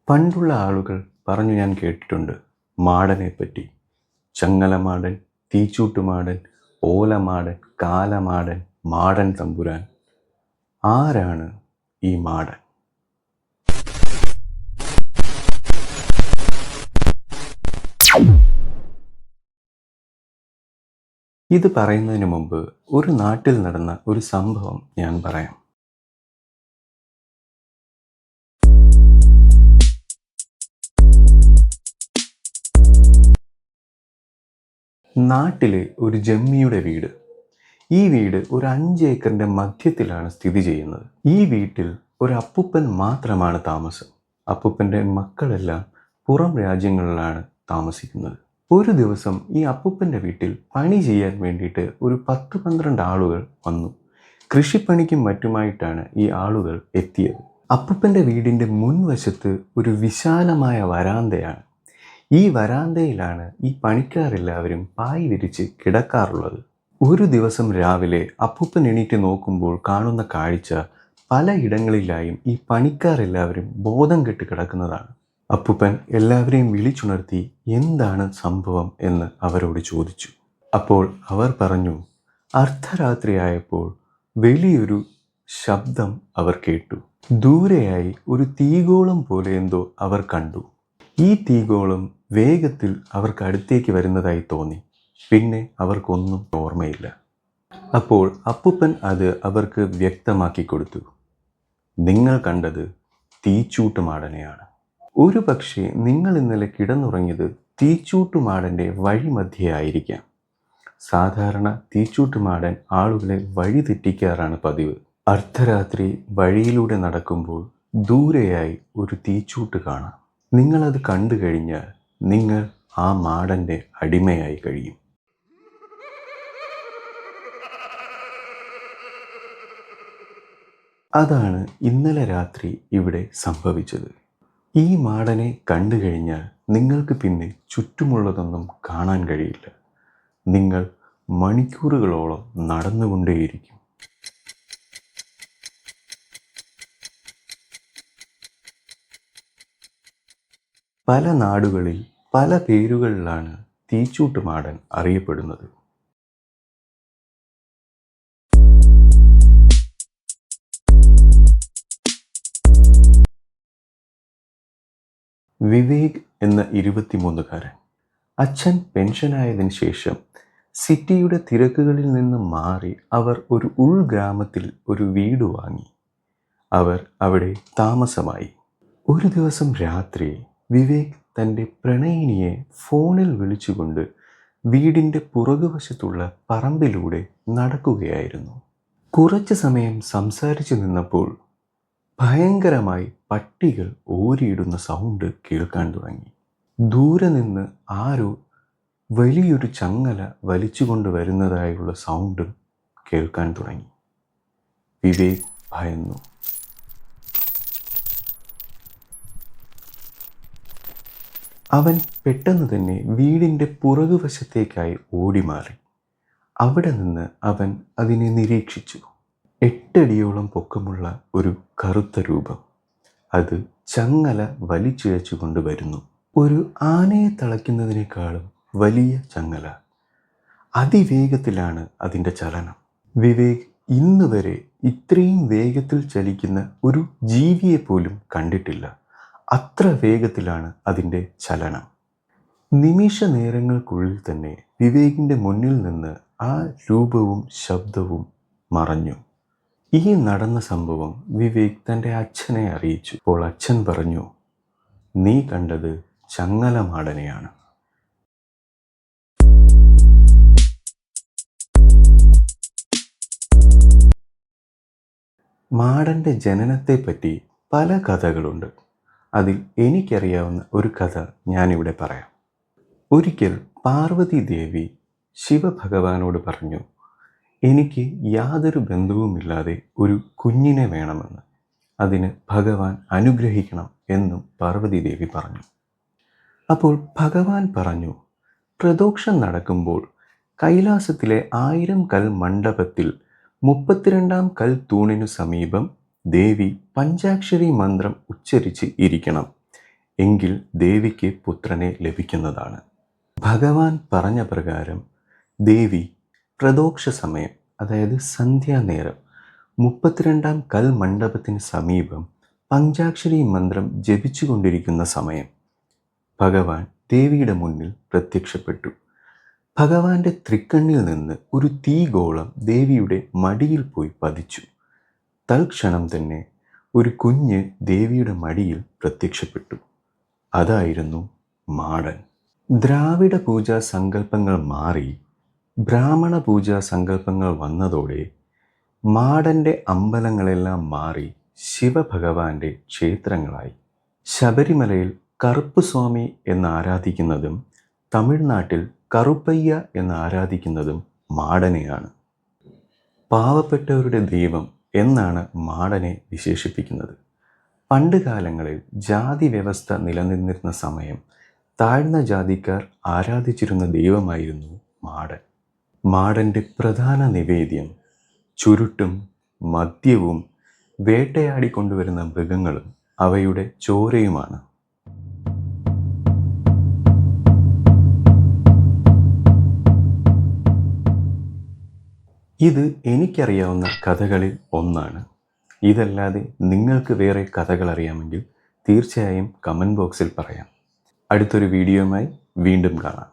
പണ്ടുള്ള ആളുകൾ പറഞ്ഞു ഞാൻ കേട്ടിട്ടുണ്ട് മാടനെപ്പറ്റി. ചങ്ങലമാടൻ, തീച്ചൂട്ടുമാടൻ, ഓലമാടൻ, കാലമാടൻ, മാടൻ തമ്പുരാൻ. ആരാണ് ഈ മാടൻ? ഇത് പറയുന്നതിന് മുമ്പ് ഒരു നാട്ടിൽ നടന്ന ഒരു സംഭവം ഞാൻ പറയാം. നാട്ടിലെ ഒരു ജമ്മിയുടെ വീട്. ഈ വീട് ഒരു 5 ഏക്കറിന്റെ മധ്യത്തിലാണ് സ്ഥിതി ചെയ്യുന്നത്. ഈ വീട്ടിൽ ഒരു അപ്പൂപ്പൻ മാത്രമാണ് താമസം. അപ്പൂപ്പന്റെ മക്കളെല്ലാം പുറം രാജ്യങ്ങളിലാണ് താമസിക്കുന്നത്. ഒരു ദിവസം ഈ അപ്പൂപ്പന്റെ വീട്ടിൽ പണി ചെയ്യാൻ വേണ്ടിയിട്ട് ഒരു 10-12 ആളുകൾ വന്നു. കൃഷിപ്പണിക്കും മറ്റുമായിട്ടാണ് ഈ ആളുകൾ എത്തിയത്. അപ്പൂപ്പന്റെ വീടിന്റെ മുൻവശത്ത് ഒരു വിശാലമായ വരാന്തയാണ്. ഈ വരാന്തയിലാണ് ഈ പണിക്കാരെല്ലാവരും പായ് വിരിച്ച് കിടക്കാറുള്ളത്. ഒരു ദിവസം രാവിലെ അപ്പൂപ്പൻ എണീറ്റ് നോക്കുമ്പോൾ കാണുന്ന കാഴ്ച പലയിടങ്ങളിലായും ഈ പണിക്കാരെല്ലാവരും ബോധം കെട്ട് കിടക്കുന്നതാണ്. അപ്പൂപ്പൻ എല്ലാവരെയും വിളിച്ചുണർത്തി എന്താണ് സംഭവം എന്ന് അവരോട് ചോദിച്ചു. അപ്പോൾ അവർ പറഞ്ഞു, അർദ്ധരാത്രിയായപ്പോൾ വലിയൊരു ശബ്ദം അവർ കേട്ടു. ദൂരെയായി ഒരു തീഗോളം പോലെ എന്തോ അവർ കണ്ടു. ഈ തീഗോളം വേഗത്തിൽ അവർക്ക് അടുത്തേക്ക് വരുന്നതായി തോന്നി. പിന്നെ അവർക്കൊന്നും ഓർമ്മയില്ല. അപ്പോൾ അപ്പൂപ്പൻ അത് അവർക്ക് വ്യക്തമാക്കി കൊടുത്തു. നിങ്ങൾ കണ്ടത് തീച്ചൂട്ടുമാടനെയാണ്. ഒരു പക്ഷേ നിങ്ങൾ ഇന്നലെ കിടന്നുറങ്ങിയത് തീച്ചൂട്ടുമാടൻ്റെ വഴിമധ്യേ ആയിരിക്കാം. സാധാരണ തീച്ചൂട്ടുമാടൻ ആളുകളെ വഴി തെറ്റിക്കാറാണ് പതിവ്. അർദ്ധരാത്രി വഴിയിലൂടെ നടക്കുമ്പോൾ ദൂരെയായി ഒരു തീച്ചൂട്ട് കാണാം. നിങ്ങളത് കണ്ടു കഴിഞ്ഞാൽ നിങ്ങൾ ആ മാടൻ്റെ അടിമയായി കഴിയും. അതാണ് ഇന്നലെ രാത്രി ഇവിടെ സംഭവിച്ചത്. ഈ മാടനെ കണ്ടു കഴിഞ്ഞാൽ നിങ്ങൾക്ക് പിന്നെ ചുറ്റുമുള്ളതൊന്നും കാണാൻ കഴിയില്ല. നിങ്ങൾ മണിക്കൂറുകളോളം നടന്നുകൊണ്ടേയിരിക്കും. പല നാടുകളിൽ പല പേരുകളിലാണ് തീച്ചൂട്ടുമാടൻ അറിയപ്പെടുന്നത്. വിവേക് എന്ന 23-കാരൻ. അച്ഛൻ പെൻഷനായതിനു ശേഷം സിറ്റിയുടെ തിരക്കുകളിൽ നിന്ന് മാറി അവർ ഒരു ഉൾഗ്രാമത്തിൽ ഒരു വീട് വാങ്ങി. അവർ അവിടെ താമസമായി. ഒരു ദിവസം രാത്രി വിവേക് തൻ്റെ പ്രണയിനിയെ ഫോണിൽ വിളിച്ചുകൊണ്ട് വീടിൻ്റെ പുറകുവശത്തുള്ള പറമ്പിലൂടെ നടക്കുകയായിരുന്നു. കുറച്ചു സമയം സംസാരിച്ചു നിന്നപ്പോൾ ഭയങ്കരമായി പട്ടികൾ ഓരിയിടുന്ന സൗണ്ട് കേൾക്കാൻ തുടങ്ങി. ദൂരെ നിന്ന് ആരോ വലിയൊരു ചങ്ങല വലിച്ചുകൊണ്ട് വരുന്നതായുള്ള സൗണ്ടും കേൾക്കാൻ തുടങ്ങി. വിവേക് ഭയന്നു. അവൻ പെട്ടെന്ന് തന്നെ വീടിൻ്റെ പുറകുവശത്തേക്കായി ഓടിമാറി. അവിടെ നിന്ന് അവൻ അതിനെ നിരീക്ഷിച്ചു. 8 അടിയോളം പൊക്കമുള്ള ഒരു കറുത്ത രൂപം. അത് ചങ്ങല വലിച്ചിഴച്ചു കൊണ്ടുവരുന്നു. ഒരു ആനയെ തളയ്ക്കുന്നതിനേക്കാളും വലിയ ചങ്ങല. അതിവേഗത്തിലാണ് അതിൻ്റെ ചലനം. വിവേക് ഇന്ന് വരെ ഇത്രയും വേഗത്തിൽ ചലിക്കുന്ന ഒരു ജീവിയെ പോലും കണ്ടിട്ടില്ല. അത്ര വേഗത്തിലാണ് അതിൻ്റെ ചലനം. നിമിഷ നേരങ്ങൾക്കുള്ളിൽ തന്നെ വിവേകിൻ്റെ മുന്നിൽ നിന്ന് ആ രൂപവും ശബ്ദവും മറഞ്ഞു. ഈ നടന്ന സംഭവം വിവേക് തൻ്റെ അച്ഛനെ അറിയിച്ചു. അപ്പോൾ അച്ഛൻ പറഞ്ഞു, നീ കണ്ടത് ചങ്ങലമാടനെയാണ്. മാടൻ്റെ ജനനത്തെപ്പറ്റി പല കഥകളുണ്ട്. അതിൽ എനിക്കറിയാവുന്ന ഒരു കഥ ഞാനിവിടെ പറയാം. ഒരിക്കൽ പാർവതി ദേവി ശിവഭഗവാനോട് പറഞ്ഞു, എനിക്ക് യാതൊരു ബന്ധവുമില്ലാതെ ഒരു കുഞ്ഞിനെ വേണമെന്ന്. അതിന് ഭഗവാൻ അനുഗ്രഹിക്കണം എന്നും പാർവതി ദേവി പറഞ്ഞു. അപ്പോൾ ഭഗവാൻ പറഞ്ഞു, പ്രദോഷം നടക്കുമ്പോൾ കൈലാസത്തിലെ 1000 കൽ മണ്ഡപത്തിൽ 32-ാം കൽ തൂണിനു സമീപം ദേവി പഞ്ചാക്ഷരി മന്ത്രം ഉച്ചരിച്ച് ഇരിക്കണം. എങ്കിൽ ദേവിക്ക് പുത്രനെ ലഭിക്കുന്നതാണ്. ഭഗവാൻ പറഞ്ഞ പ്രകാരം ദേവി പ്രദോക്ഷ സമയം, അതായത് സന്ധ്യാനേരം 32-ാം കൽമണ്ഡപത്തിന് സമീപം പഞ്ചാക്ഷരി മന്ത്രം ജപിച്ചുകൊണ്ടിരിക്കുന്ന സമയം ഭഗവാൻ ദേവിയുടെ മുന്നിൽ പ്രത്യക്ഷപ്പെട്ടു. ഭഗവാന്റെ തൃക്കണ്ണിൽ നിന്ന് ഒരു തീഗോളം ദേവിയുടെ മടിയിൽ പോയി പതിച്ചു. തൽക്ഷണം തന്നെ ഒരു കുഞ്ഞ് ദേവിയുടെ മടിയിൽ പ്രത്യക്ഷപ്പെട്ടു. അതായിരുന്നു മാടൻ. ദ്രാവിഡ പൂജാ സങ്കല്പങ്ങൾ മാറി ബ്രാഹ്മണ പൂജാ സങ്കല്പങ്ങൾ വന്നതോടെ മാടൻ്റെ അമ്പലങ്ങളെല്ലാം മാറി ശിവഭഗവാന്റെ ക്ഷേത്രങ്ങളായി. ശബരിമലയിൽ കറുപ്പുസ്വാമി എന്ന് ആരാധിക്കുന്നതും തമിഴ്നാട്ടിൽ കറുപ്പയ്യ എന്ന് ആരാധിക്കുന്നതും മാടനെയാണ്. പാവപ്പെട്ടവരുടെ ദൈവം എന്നാണ് മാടനെ വിശേഷിപ്പിക്കുന്നത്. പണ്ട് കാലങ്ങളിൽ ജാതി വ്യവസ്ഥ നിലനിന്നിരുന്ന സമയം താഴ്ന്ന ജാതിക്കാർ ആരാധിച്ചിരുന്ന ദൈവമായിരുന്നു മാടൻ. മാടൻ്റെ പ്രധാന നിവേദ്യം ചുരുട്ടും മദ്യവും വേട്ടയാടിക്കൊണ്ടുവരുന്ന മൃഗങ്ങളും അവയുടെ ചോരയുമാണ്. ഇത് എനിക്കറിയാവുന്ന കഥകളിൽ ഒന്നാണ്. ഇതല്ലാതെ നിങ്ങൾക്ക് വേറെ കഥകൾ അറിയാമെങ്കിൽ തീർച്ചയായും കമൻറ്റ് ബോക്സിൽ പറയാം. അടുത്തൊരു വീഡിയോയുമായി വീണ്ടും കാണാം.